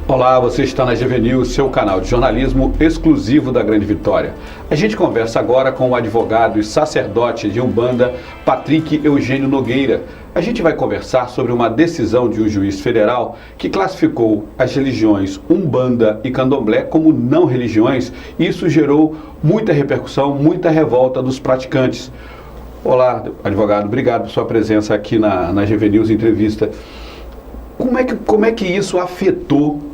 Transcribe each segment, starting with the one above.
Olá, você está na GV News, seu canal de jornalismo exclusivo da Grande Vitória. A gente conversa agora com o advogado e sacerdote de Umbanda, Patrick Eugênio Nogueira. A gente vai conversar sobre uma decisão de um juiz federal que classificou as religiões Umbanda e Candomblé como não religiões, e isso gerou muita repercussão, muita revolta dos praticantes. Olá, advogado, obrigado por sua presença aqui na GV News Entrevista. Como é que isso afetou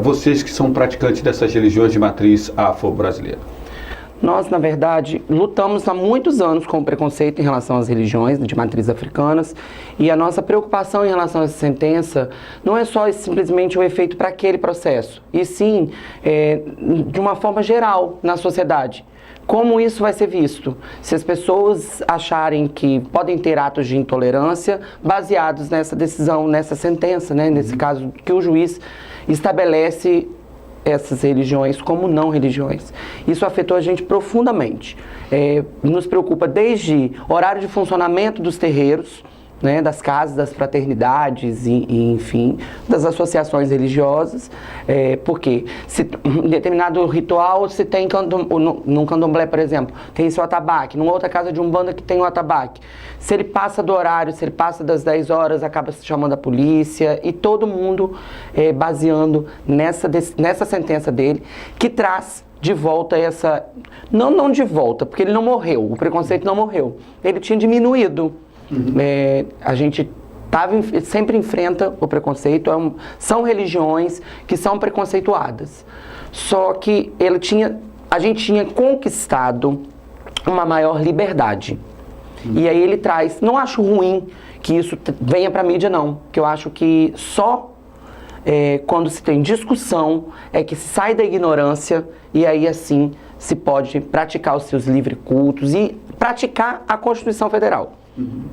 vocês que são praticantes dessas religiões de matriz afro-brasileira? Nós, na verdade, lutamos há muitos anos com o preconceito em relação às religiões de matriz africanas, e a nossa preocupação em relação a essa sentença não é só simplesmente o efeito para aquele processo, e sim de uma forma geral na sociedade. Como isso vai ser visto? Se as pessoas acharem que podem ter atos de intolerância baseados nessa decisão, nessa sentença, né? Nesse caso que o juiz estabelece essas religiões como não religiões. Isso afetou a gente profundamente. Nos preocupa desde horário de funcionamento dos terreiros, né, das casas, das fraternidades e, enfim, das associações religiosas, porque se em determinado ritual se tem, num candomblé, por exemplo, tem seu atabaque, numa outra casa de Umbanda que tem o atabaque. Se ele passa do horário, se ele passa das 10 horas, acaba se chamando a polícia, e todo mundo baseando nessa sentença dele, que traz de volta essa... Não de volta, porque ele não morreu, o preconceito não morreu, ele tinha diminuído. A gente sempre enfrenta o preconceito, são religiões que são preconceituadas. Só que a gente tinha conquistado uma maior liberdade. E aí ele traz, não acho ruim que isso venha para a mídia não, que eu acho que só quando se tem discussão é que se sai da ignorância, e aí assim se pode praticar os seus livres cultos e praticar a Constituição Federal.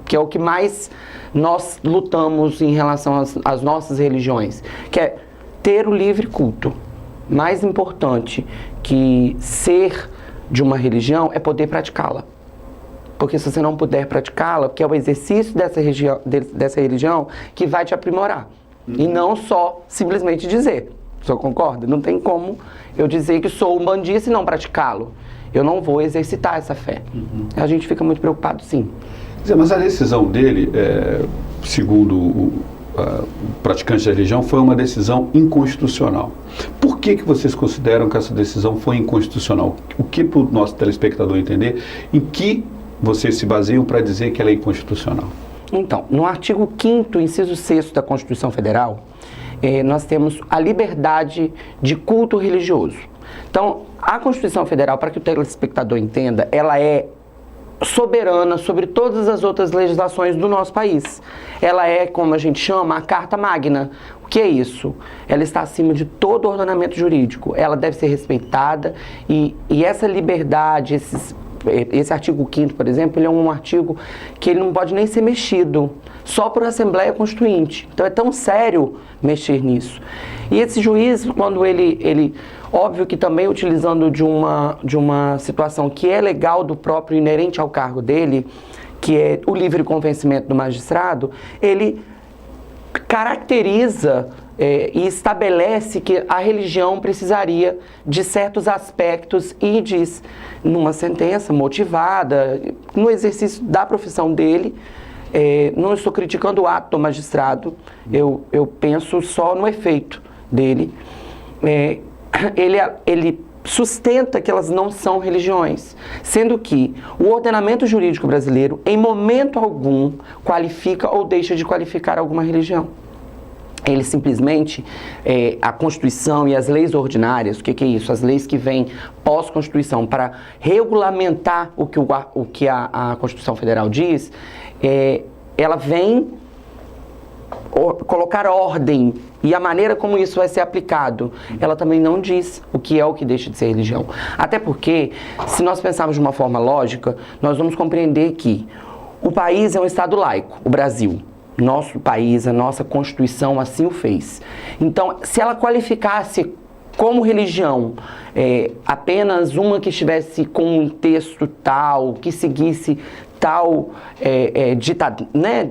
Que é o que mais nós lutamos em relação às nossas religiões, que é ter o livre culto. Mais importante que ser de uma religião é poder praticá-la. Porque se você não puder praticá-la, que é o exercício dessa religião que vai te aprimorar. E não só simplesmente dizer. O senhor concorda? Não tem como eu dizer que sou umbandista e não praticá-lo. Eu não vou exercitar essa fé. A gente fica muito preocupado, sim. Mas a decisão dele, segundo o praticante da religião, foi uma decisão inconstitucional. Por que vocês consideram que essa decisão foi inconstitucional? O que, para o nosso telespectador entender, em que vocês se baseiam para dizer que ela é inconstitucional? Então, no artigo 5º, inciso 6º da Constituição Federal, nós temos a liberdade de culto religioso. Então, a Constituição Federal, para que o telespectador entenda, ela é soberana sobre todas as outras legislações do nosso país. Ela é, como a gente chama, a Carta Magna. O que é isso? Ela está acima de todo o ordenamento jurídico. Ela deve ser respeitada e essa liberdade, esse artigo 5º, por exemplo, ele é um artigo que ele não pode nem ser mexido, só por Assembleia Constituinte. Então é tão sério mexer nisso. E esse juiz, quando ele óbvio que também utilizando de uma situação que é legal do próprio, inerente ao cargo dele, que é o livre convencimento do magistrado, ele caracteriza e estabelece que a religião precisaria de certos aspectos e diz, numa sentença motivada, no exercício da profissão dele, não estou criticando o ato do magistrado, eu penso só no efeito dele, ele sustenta que elas não são religiões, sendo que o ordenamento jurídico brasileiro, em momento algum, qualifica ou deixa de qualificar alguma religião. Ele simplesmente, a Constituição e as leis ordinárias, o que é isso? As leis que vêm pós-Constituição para regulamentar o que a Constituição Federal diz, ela vem colocar ordem, e a maneira como isso vai ser aplicado, ela também não diz o que deixa de ser religião. Até porque, se nós pensarmos de uma forma lógica, nós vamos compreender que o país é um Estado laico, o Brasil. Nosso país, a nossa Constituição assim o fez. Então, se ela qualificasse como religião, apenas uma que estivesse com um texto tal, que seguisse tal ditado, né?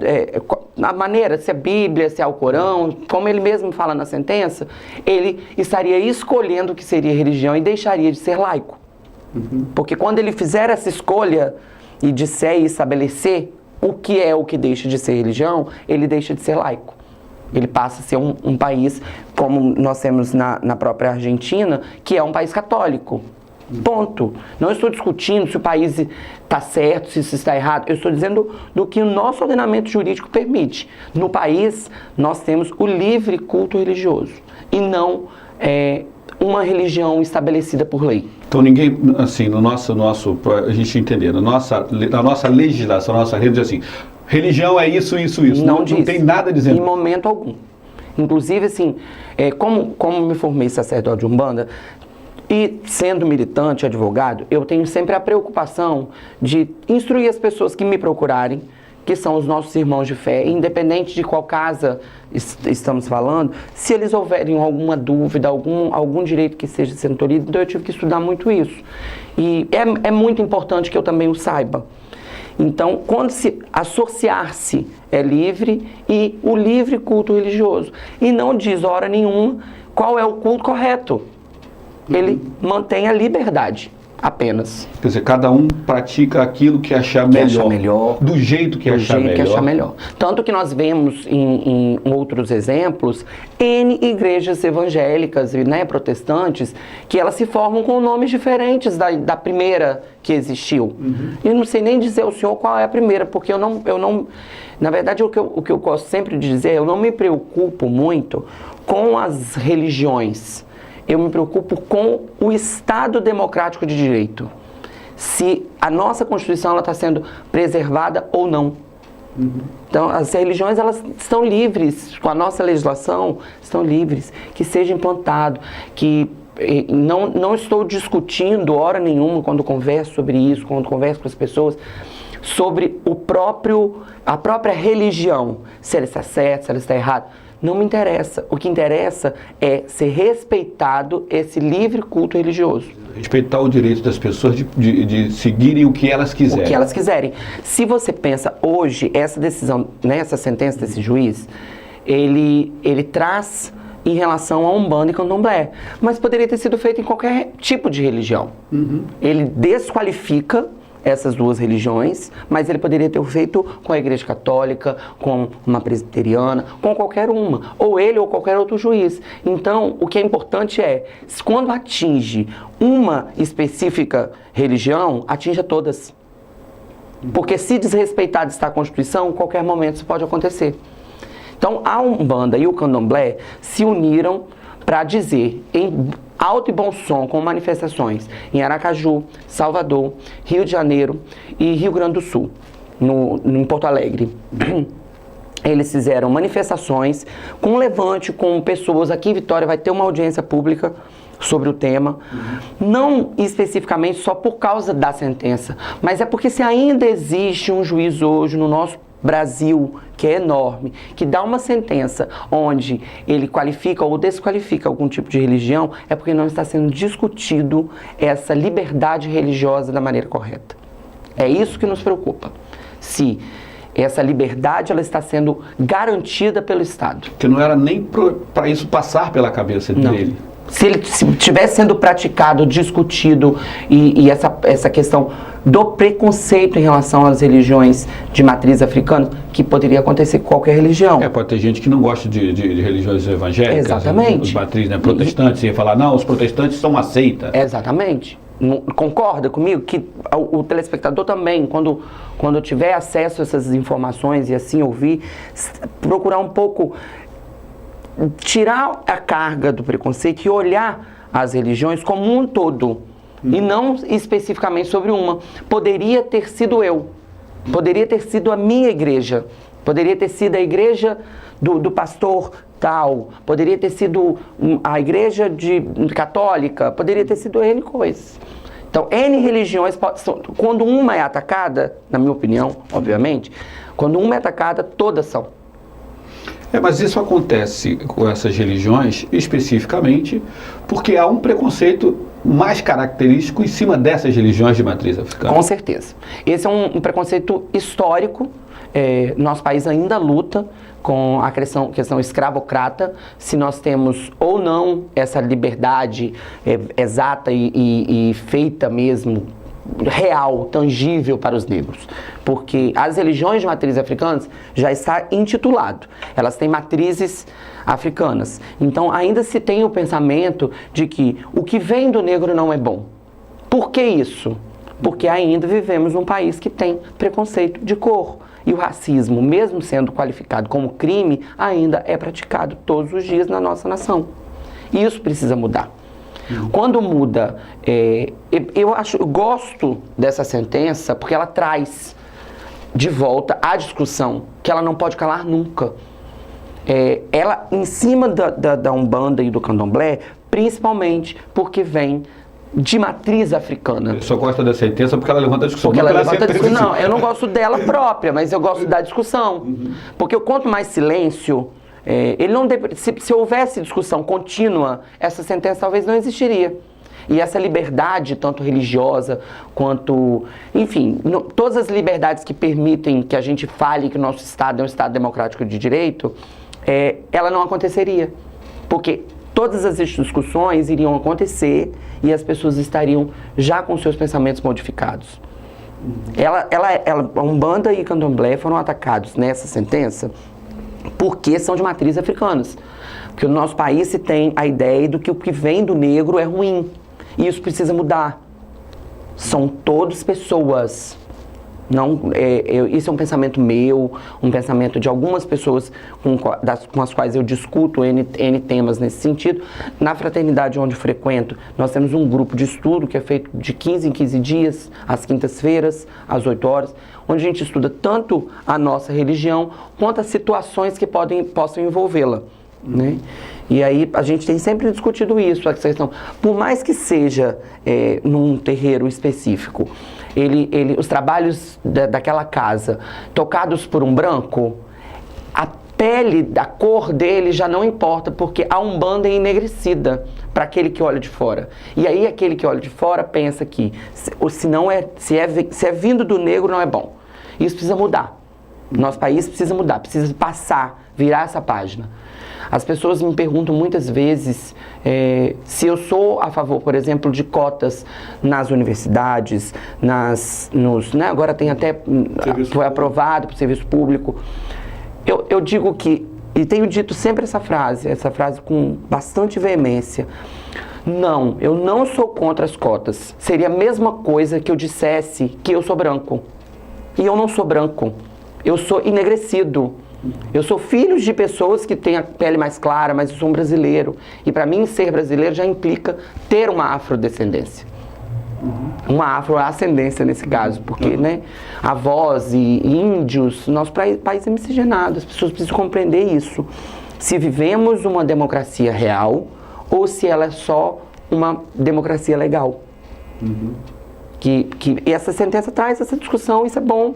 A maneira, se é Bíblia, se é o Corão, como ele mesmo fala na sentença, ele estaria escolhendo o que seria religião e deixaria de ser laico. Porque quando ele fizer essa escolha e disser e estabelecer o que é o que deixa de ser religião, ele deixa de ser laico. Ele passa a ser um país, como nós temos na própria Argentina, que é um país católico. Ponto. Não estou discutindo se o país está certo, se isso está errado. Eu estou dizendo do que o nosso ordenamento jurídico permite. No país, nós temos o livre culto religioso e não uma religião estabelecida por lei. Então ninguém, assim, a gente entender, na nossa legislação, na nossa rede diz assim, religião é isso, isso, isso. Não tem nada dizendo. Em momento algum. Inclusive, assim, como me formei sacerdote de Umbanda, e sendo militante, advogado, eu tenho sempre a preocupação de instruir as pessoas que me procurarem, que são os nossos irmãos de fé, independente de qual casa estamos falando, se eles houverem alguma dúvida, algum direito que seja sendo tolhido, então eu tive que estudar muito isso. E é muito importante que eu também o saiba. Então, quando se associar-se é livre e o livre culto religioso. E não diz hora nenhuma qual é o culto correto. Ele mantém a liberdade apenas. Quer dizer, cada um pratica aquilo que achar melhor. Do jeito que achar melhor. Tanto que nós vemos em outros exemplos, N igrejas evangélicas, né, protestantes, que elas se formam com nomes diferentes da primeira que existiu. E não sei nem dizer ao senhor qual é a primeira, porque eu não na verdade, o que eu gosto sempre de dizer, eu não me preocupo muito com as religiões. Eu me preocupo com o Estado democrático de direito. Se a nossa Constituição está sendo preservada ou não. Então, as religiões elas estão livres, com a nossa legislação, estão livres, que seja implantado, que não estou discutindo hora nenhuma quando converso sobre isso, quando converso com as pessoas, sobre a própria religião, se ela está certa, se ela está errada. Não me interessa. O que interessa é ser respeitado esse livre culto religioso. Respeitar o direito das pessoas de seguirem o que elas quiserem. O que elas quiserem. Se você pensa hoje, essa decisão, né, essa sentença desse juiz, ele traz em relação a Umbanda e Candomblé. Mas poderia ter sido feito em qualquer tipo de religião. Ele desqualifica essas duas religiões, mas ele poderia ter feito com a Igreja Católica, com uma presbiteriana, com qualquer uma, ou ele ou qualquer outro juiz. Então, o que é importante é, quando atinge uma específica religião, atinja todas. Porque se desrespeitada está a Constituição, em qualquer momento isso pode acontecer. Então, a Umbanda e o Candomblé se uniram para dizer, em alto e bom som, com manifestações em Aracaju, Salvador, Rio de Janeiro e Rio Grande do Sul, em Porto Alegre. Eles fizeram manifestações com levante, com pessoas. Aqui em Vitória vai ter uma audiência pública sobre o tema, não especificamente só por causa da sentença, mas é porque se ainda existe um juiz hoje no nosso Brasil, que é enorme, que dá uma sentença onde ele qualifica ou desqualifica algum tipo de religião, é porque não está sendo discutido essa liberdade religiosa da maneira correta. É isso que nos preocupa. Se essa liberdade ela está sendo garantida pelo Estado. Que não era nem para isso passar pela cabeça dele. Se ele estivesse sendo praticado, discutido e essa questão do preconceito em relação às religiões de matriz africana, que poderia acontecer com qualquer religião. Pode ter gente que não gosta de religiões evangélicas. Exatamente. Os matriz, né, protestantes, ia falar, não, os protestantes são uma seita. Exatamente. Concorda comigo que o telespectador também, quando tiver acesso a essas informações e assim ouvir, procurar um pouco tirar a carga do preconceito e olhar as religiões como um todo, e não especificamente sobre uma. Poderia ter sido eu, poderia ter sido a minha igreja, poderia ter sido a igreja do pastor tal, poderia ter sido a igreja católica, poderia ter sido N coisas. Então, N religiões, quando uma é atacada, na minha opinião, obviamente, quando uma é atacada, todas são. Mas isso acontece com essas religiões especificamente porque há um preconceito mais característico em cima dessas religiões de matriz africana. Com certeza. Esse é um preconceito histórico. Nosso país ainda luta com a questão escravocrata, se nós temos ou não essa liberdade exata e feita mesmo, real, tangível para os negros. Porque as religiões de matriz africanas já está intitulado. Elas têm matrizes africanas. Então ainda se tem o pensamento de que o que vem do negro não é bom. Por que isso? Porque ainda vivemos num país que tem preconceito de cor. E o racismo, mesmo sendo qualificado como crime, ainda é praticado todos os dias na nossa nação. E isso precisa mudar. Quando muda, eu gosto dessa sentença porque ela traz de volta a discussão que ela não pode calar nunca. Ela, em cima da Umbanda e do Candomblé, principalmente porque vem de matriz africana. Eu só gosto da sentença porque ela levanta a discussão. Porque ela levanta a discussão. Não, eu não gosto dela própria, mas eu gosto da discussão. Porque quanto mais silêncio, ele não se houvesse discussão contínua, essa sentença talvez não existiria. E essa liberdade, tanto religiosa quanto, enfim, todas as liberdades que permitem que a gente fale que o nosso Estado é um Estado democrático de direito, ela não aconteceria. Porque todas as discussões iriam acontecer e as pessoas estariam já com seus pensamentos modificados. A Umbanda e Candomblé foram atacados nessa sentença porque são de matriz africanas. Porque o nosso país se tem a ideia de que o que vem do negro é ruim. E isso precisa mudar. São todos pessoas. Isso é um pensamento meu, um pensamento de algumas pessoas com as quais eu discuto N temas nesse sentido. Na fraternidade onde frequento, nós temos um grupo de estudo que é feito de 15 em 15 dias, às quintas-feiras, às 8 horas, onde a gente estuda tanto a nossa religião, quanto as situações que possam envolvê-la. Né? E aí a gente tem sempre discutido isso, a questão, por mais que seja num terreiro específico, os trabalhos daquela casa tocados por um branco, a pele, a cor dele já não importa, porque a Umbanda é enegrecida para aquele que olha de fora. E aí aquele que olha de fora pensa que se é vindo do negro não é bom. Isso precisa mudar. Nosso país precisa mudar, precisa virar essa página. As pessoas me perguntam muitas vezes se eu sou a favor, por exemplo, de cotas nas universidades, agora tem até, foi aprovado para o serviço público. Eu digo que, e tenho dito sempre essa frase com bastante veemência, não, eu não sou contra as cotas. Seria a mesma coisa que eu dissesse que eu sou branco. E eu não sou branco, eu sou enegrecido. Eu sou filho de pessoas que têm a pele mais clara, mas eu sou um brasileiro. E para mim, ser brasileiro já implica ter uma afrodescendência. Uma afroascendência nesse caso, porque avós e índios, nosso país é miscigenado, as pessoas precisam compreender isso. Se vivemos uma democracia real ou se ela é só uma democracia legal. Que essa sentença traz essa discussão, isso é bom.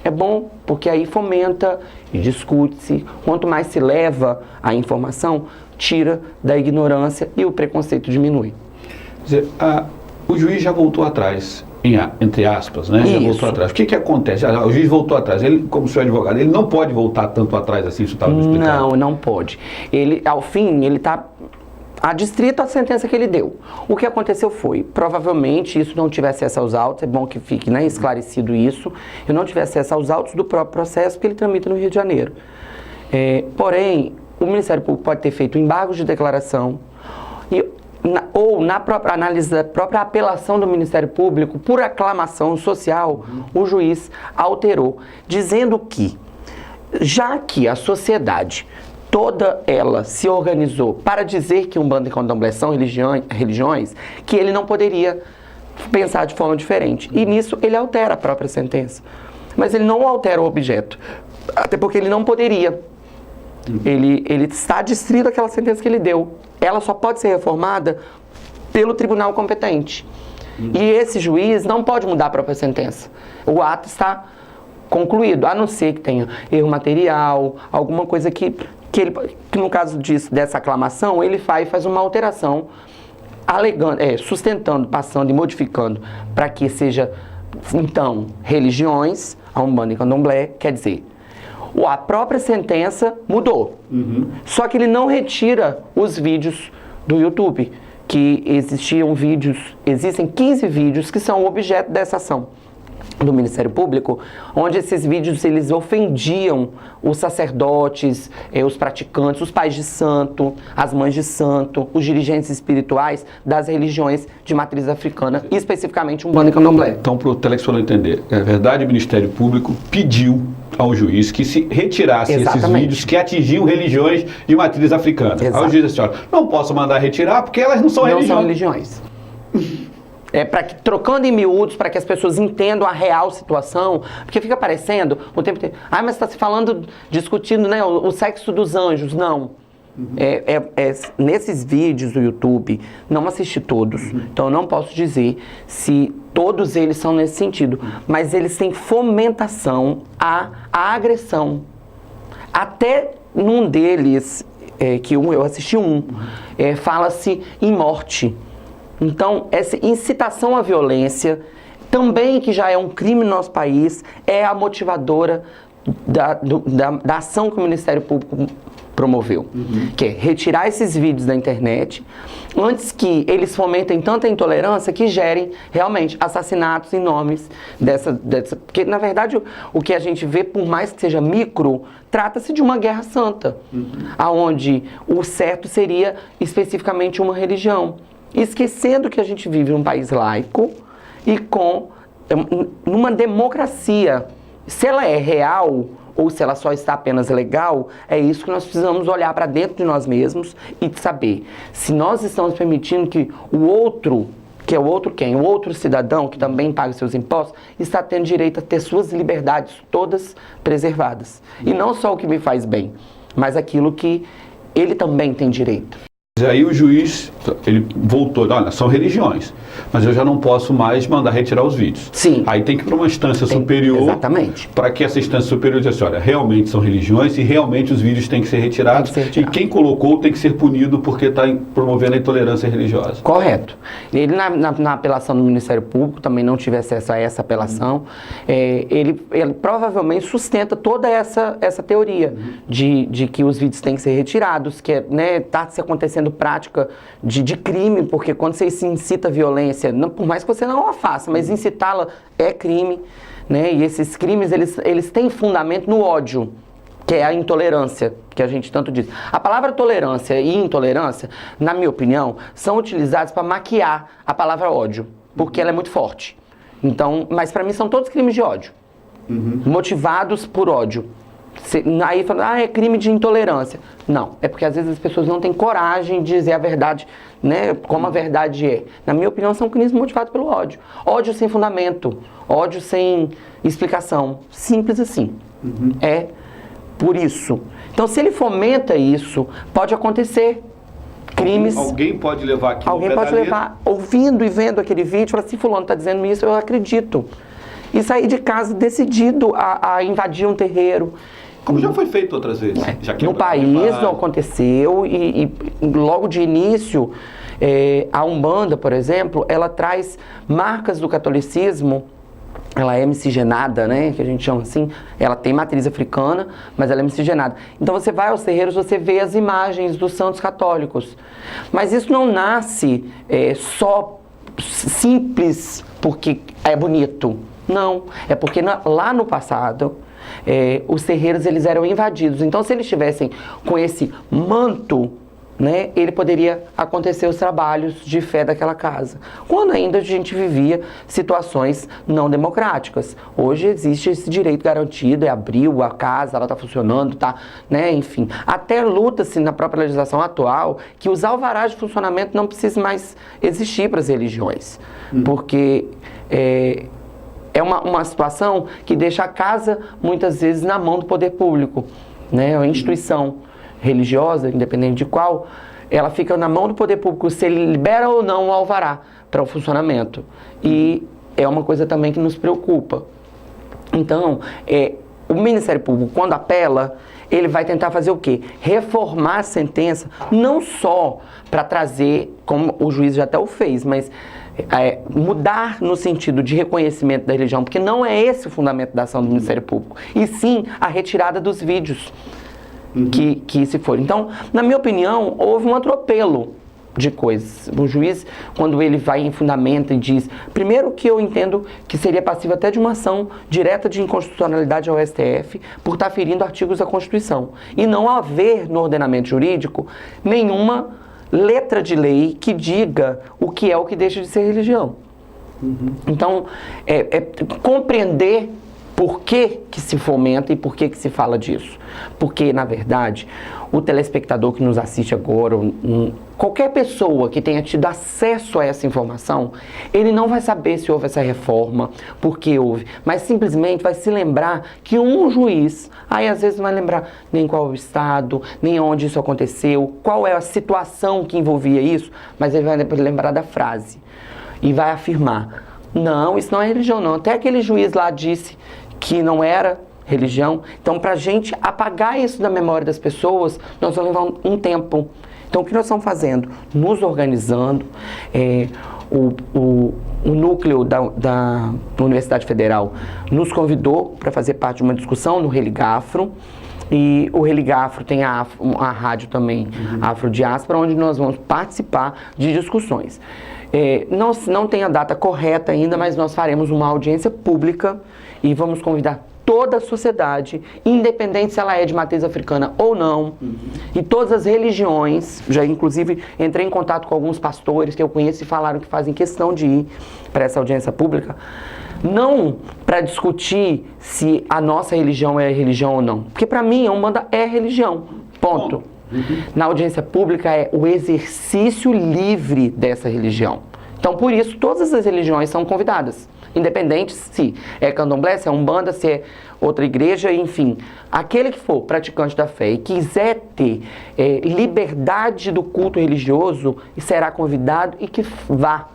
É bom, porque aí fomenta e discute-se. Quanto mais se leva a informação, tira da ignorância e o preconceito diminui. Quer dizer, o juiz já voltou atrás, entre aspas, né? Já voltou atrás. O que acontece? O juiz voltou atrás. Ele, como seu advogado, ele não pode voltar tanto atrás assim, isso estava me explicando. Não pode. Ele, ao fim, ele está adstrito à sentença que ele deu. O que aconteceu foi, provavelmente, isso não tivesse acesso aos autos, é bom que fique esclarecido isso, eu não tivesse acesso aos autos do próprio processo, porque ele tramita no Rio de Janeiro. Porém, o Ministério Público pode ter feito embargos de declaração, ou na própria análise da própria apelação do Ministério Público, por aclamação social, o juiz alterou, dizendo que, já que a sociedade toda ela se organizou para dizer que Umbanda e Candomblé são religiões, que ele não poderia pensar de forma diferente. E nisso ele altera a própria sentença. Mas ele não altera o objeto, até porque ele não poderia. Ele está adstrito àquela sentença que ele deu. Ela só pode ser reformada pelo tribunal competente. E esse juiz não pode mudar a própria sentença. O ato está concluído, a não ser que tenha erro material, alguma coisa que que no caso dessa aclamação, ele faz uma alteração, alegando, sustentando, passando e modificando para que seja, então, religiões, a Umbanda e Candomblé, quer dizer, a própria sentença mudou. Só que ele não retira os vídeos do YouTube, que existem 15 vídeos que são objeto dessa ação do Ministério Público, onde esses vídeos eles ofendiam os sacerdotes, os praticantes, os pais de santo, as mães de santo, os dirigentes espirituais das religiões de matriz africana, especificamente Umbanda e Candomblé. Então, para o telespectador entender, é verdade, o Ministério Público pediu ao juiz que se retirasse esses vídeos que atingiam religiões de matriz africana. Aí o juiz disse, olha, não posso mandar retirar porque elas não são religiões. Não são religiões. Trocando em miúdos, para que as pessoas entendam a real situação, porque fica parecendo o tempo inteiro, mas está se falando, discutindo, né, o sexo dos anjos. Não. Nesses vídeos do YouTube, não assisti todos, então eu não posso dizer se todos eles são nesse sentido, mas eles têm fomentação à agressão. Até num deles, eu assisti fala-se em morte. Então, essa incitação à violência, também que já é um crime no nosso país, é a motivadora da ação que o Ministério Público promoveu, que é retirar esses vídeos da internet, antes que eles fomentem tanta intolerância que gerem realmente assassinatos em nomes dessa porque na verdade o que a gente vê, por mais que seja micro, trata-se de uma guerra santa, aonde o certo seria especificamente uma religião, esquecendo que a gente vive num país laico e numa democracia. Se ela é real ou se ela só está apenas legal, é isso que nós precisamos olhar para dentro de nós mesmos e saber se nós estamos permitindo que o outro, que é o outro quem? O outro cidadão que também paga seus impostos, está tendo direito a ter suas liberdades todas preservadas. E não só o que me faz bem, mas aquilo que ele também tem direito. Aí o juiz, ele voltou, olha, são religiões, mas eu já não posso mais mandar retirar os vídeos. Sim. Aí tem que ir para uma instância superior, exatamente, para que essa instância superior diga assim, olha, realmente são religiões e realmente os vídeos têm que ser retirados, e quem colocou tem que ser punido porque está promovendo a intolerância religiosa. Correto. Ele na apelação do Ministério Público também não tive acesso a essa apelação, ele provavelmente sustenta toda essa teoria de que os vídeos têm que ser retirados, que está se acontecendo prática de crime, porque quando você se incita a violência, por mais que você não a faça, mas incitá-la é crime, né? E esses crimes, eles têm fundamento no ódio, que é a intolerância, que a gente tanto diz. A palavra tolerância e intolerância, na minha opinião, são utilizados para maquiar a palavra ódio, porque ela é muito forte. Então, mas para mim são todos crimes de ódio, motivados por ódio. Aí fala, é crime de intolerância. Não, é porque às vezes as pessoas não têm coragem de dizer a verdade, né, como a verdade é. Na minha opinião, são crimes motivados pelo ódio. Ódio sem fundamento, ódio sem explicação. Simples assim. É por isso. Então, se ele fomenta isso, pode acontecer crimes. Alguém pode levar aquilo. Alguém pode levar, ouvindo e vendo aquele vídeo, falar assim, fulano está dizendo isso, eu acredito. E sair de casa decidido a invadir um terreiro. Como já foi feito outras vezes. No país não aconteceu e logo de início, a Umbanda, por exemplo, ela traz marcas do catolicismo, ela é miscigenada, né, que a gente chama assim, ela tem matriz africana, mas ela é miscigenada. Então você vai aos terreiros, você vê as imagens dos santos católicos. Mas isso não nasce só simples porque é bonito. Não, é porque lá no passado, os terreiros eles eram invadidos. Então, se eles estivessem com esse manto, né, ele poderia acontecer os trabalhos de fé daquela casa. Quando ainda a gente vivia situações não democráticas. Hoje existe esse direito garantido, abriu a casa, ela está funcionando, tá, né, enfim. Até luta-se na própria legislação atual que os alvarás de funcionamento não precisem mais existir para as religiões. Porque é uma situação que deixa a casa, muitas vezes, na mão do poder público, né? A instituição religiosa, independente de qual, ela fica na mão do poder público, se ele libera ou não o alvará para o funcionamento. E é uma coisa também que nos preocupa. Então, o Ministério Público, quando apela, ele vai tentar fazer o quê? Reformar a sentença, não só para trazer, como o juiz já até o fez, mas mudar no sentido de reconhecimento da religião, porque não é esse o fundamento da ação do Ministério Público, e sim a retirada dos vídeos que se foram. Então, na minha opinião, houve um atropelo de coisas. O juiz, quando ele vai em fundamento e diz, primeiro que eu entendo que seria passivo até de uma ação direta de inconstitucionalidade ao STF por estar ferindo artigos da Constituição, e não haver no ordenamento jurídico nenhuma letra de lei que diga o que é o que deixa de ser religião. Então, compreender por que se fomenta e por que se fala disso. Porque, na verdade, o telespectador que nos assiste agora, qualquer pessoa que tenha tido acesso a essa informação, ele não vai saber se houve essa reforma, por que houve, mas simplesmente vai se lembrar que um juiz, aí às vezes não vai lembrar nem qual é o estado, nem onde isso aconteceu, qual é a situação que envolvia isso, mas ele vai lembrar da frase e vai afirmar, não, isso não é religião não, até aquele juiz lá disse que não era religião. Então, para a gente apagar isso da memória das pessoas, nós vamos levar um tempo. Então, o que nós estamos fazendo? Nos organizando. O núcleo da Universidade Federal nos convidou para fazer parte de uma discussão no Religafro. E o Religafro tem a rádio também, a Afrodiáspora, onde nós vamos participar de discussões. Não tem a data correta ainda, mas nós faremos uma audiência pública e vamos convidar toda a sociedade, independente se ela é de matriz africana ou não, e todas as religiões. Já inclusive entrei em contato com alguns pastores que eu conheço e falaram que fazem questão de ir para essa audiência pública, não para discutir se a nossa religião é religião ou não, porque para mim a Umbanda é religião, ponto. Na audiência pública é o exercício livre dessa religião. Então, por isso, todas as religiões são convidadas, independente se é candomblé, se é umbanda, se é outra igreja, enfim. Aquele que for praticante da fé e quiser ter liberdade do culto religioso, será convidado e que vá,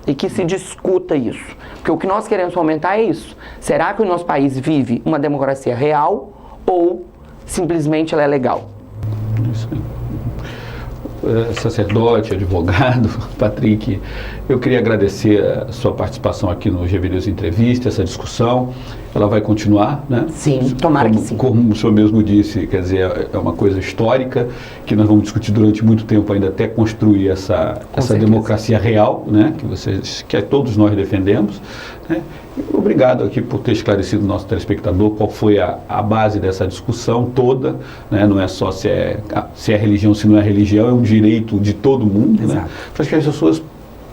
e que se discuta isso. Porque o que nós queremos fomentar é isso. Será que o nosso país vive uma democracia real ou simplesmente ela é legal? Isso aí. Sacerdote, advogado, Patrick, eu queria agradecer a sua participação aqui no GV News Entrevista, essa discussão. Ela vai continuar, né? Sim, tomara que sim. Como o senhor mesmo disse, quer dizer, é uma coisa histórica que nós vamos discutir durante muito tempo ainda até construir essa democracia real, né? Que todos nós defendemos, né? Obrigado aqui por ter esclarecido o nosso telespectador qual foi a base dessa discussão toda, né? Não é só se é religião, se não é religião, é um direito de todo mundo, né? Para que as pessoas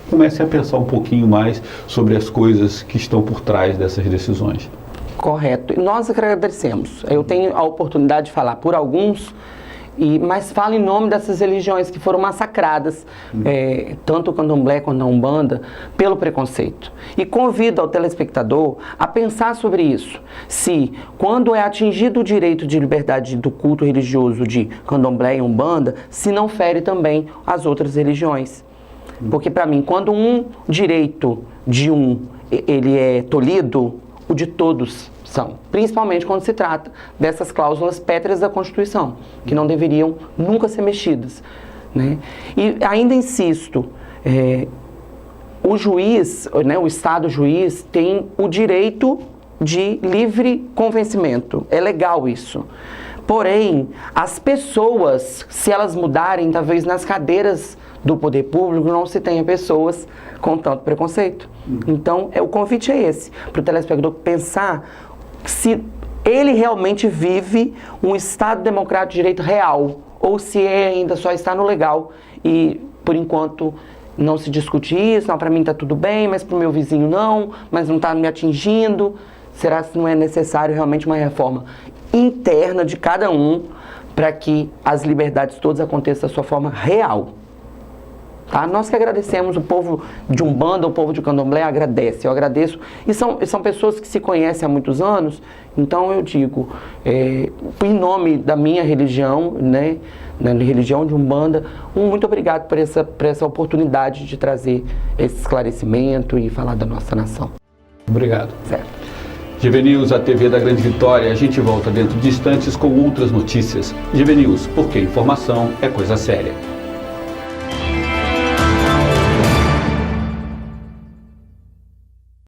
comecem a pensar um pouquinho mais sobre as coisas que estão por trás dessas decisões. Correto. E nós agradecemos. Eu tenho a oportunidade de falar por alguns, mas falo em nome dessas religiões que foram massacradas, tanto o candomblé quanto a umbanda, pelo preconceito. E convido ao telespectador a pensar sobre isso. Se, quando é atingido o direito de liberdade do culto religioso de candomblé e umbanda, se não fere também as outras religiões. Porque, para mim, quando um direito de ele é tolhido, o de todos são, principalmente quando se trata dessas cláusulas pétreas da Constituição, que não deveriam nunca ser mexidas, né? E ainda insisto, o juiz, né, o Estado juiz tem o direito de livre convencimento, é legal isso. Porém, as pessoas, se elas mudarem, talvez nas cadeiras do poder público não se tenha pessoas com tanto preconceito. Então, o convite é esse, para o telespectador pensar se ele realmente vive um Estado democrático de direito real, ou se ainda só está no legal e, por enquanto, não se discute isso, não, para mim está tudo bem, mas para o meu vizinho não, mas não está me atingindo. Será que não é necessário realmente uma reforma interna de cada um para que as liberdades todas aconteçam da sua forma real? Tá? Nós que agradecemos, o povo de Umbanda, o povo de Candomblé agradece, eu agradeço, e são pessoas que se conhecem há muitos anos, então eu digo, em nome da minha religião, né, na religião de Umbanda, muito obrigado por essa oportunidade de trazer esse esclarecimento e falar da nossa nação. Obrigado. Certo. GV News, a TV da Grande Vitória. A gente volta dentro de instantes com outras notícias. GV News, porque informação é coisa séria.